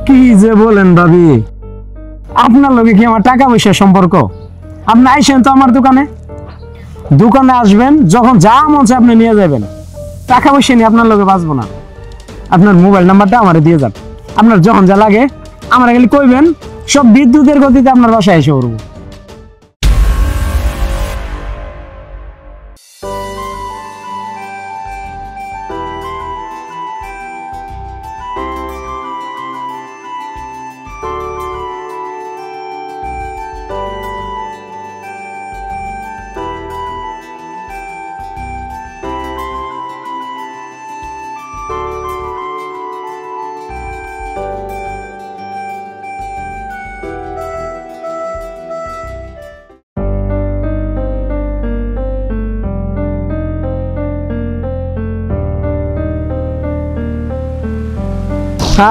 কি যে বলেন ভাবি, আপনার লগে কি আমার টাকা পয়সার সম্পর্ক? আপনি আইসেন তো আমার দোকানে, দোকানে আসবেন, যখন যা মন চায় আপনি নিয়ে যাবেন। টাকা পয়সা নিয়ে আপনার লগে বাঁচবো না। আপনার মোবাইল নাম্বারটা আমারে দিয়ে যান। আপনার যখন যা লাগে আমার খালি কইবেন, সব বিদ্যুতের গতিতে আপনার বাসায় এসে পড়বো।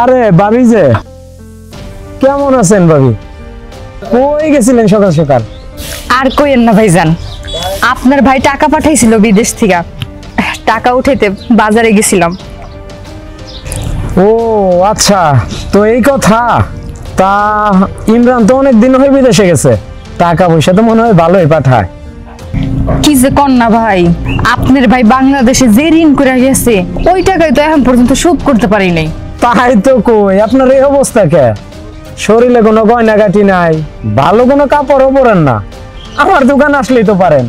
আরে ভাবি যে, কেমন আছেন ভাবি? কই গেছিলেন সকাল সকাল? আর কইেন না ভাইজান, আপনার ভাই টাকা পাঠাইছিল বিদেশ থেকে, টাকা উঠাইতে বাজারে গেছিলাম। ও আচ্ছা, তো এই কথা। তা ইমরান তো অনেক দিন হয়ে বিদেশে গেছে, টাকা পয়সা তো মনে হয় ভালোই পাঠায়। কি যে কন না ভাই, আপনার ভাই বাংলাদেশে যে ঋণ করে গেছে ওই টাকাই তো এখন পর্যন্ত শোধ করতে পারি নাই। তাই তো কই, আপনার এই অবস্থা কে? শরীরে কোনো গয়নাগাটি নাই, ভালো কোনো কাপড়ও পরেন না। আমার দোকান আসলেই তো পারেন।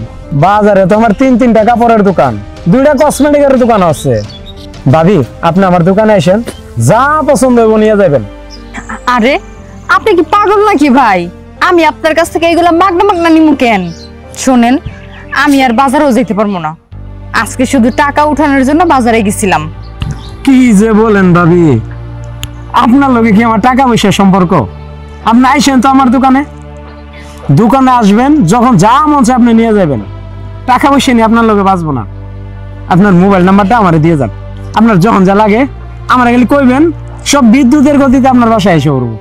বাজারে তো আমার তিনটা কাপড়ের দোকান, 2টা কসমেটিকের দোকান আছে। ভাবি, আপনি আমার দোকানে আসেন, যা পছন্দ হবে নিয়ে যাবেন। আরে আপনি কি পাগল নাকি ভাই? আমি আপনার কাছ থেকে এইগুলা মাগনা মাগনা নিমু কেন? শোনেন, আমি আর বাজারেও যেতে পারবো না। আজকে শুধু টাকা উঠানোর জন্য বাজারে গেছিলাম। কি যে বলেন ভাবি, আপনার লগে কি আমার টাকা পয়সার সম্পর্ক? আপনি আইসেন তো আমার দোকানে, দোকানে আসবেন, যখন যা মন চায় আপনি নিয়ে যাবেন। টাকা পয়সা নিয়ে আপনার লগে বাঁচবো না। আপনার মোবাইল নাম্বারটা আমারে দিয়ে যান। আপনার যখন যা লাগে আমার খালি কইবেন, সব বিদ্যুতের গতিতে আপনার বাসায় এসে পড়বো।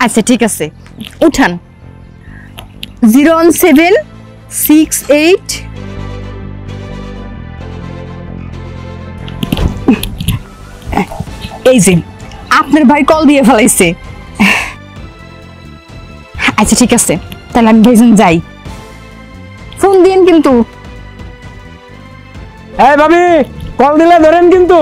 আচ্ছা ঠিক আছে, উঠান। 01768। এই যে আপনার ভাই কল দিয়ে ফেলাইছে। আচ্ছা ঠিক আছে, তাহলে আমি ভাইজান যাই, ফোন দিন কিন্তু। এই ভাবি, কল দিলে ধরেন কিন্তু।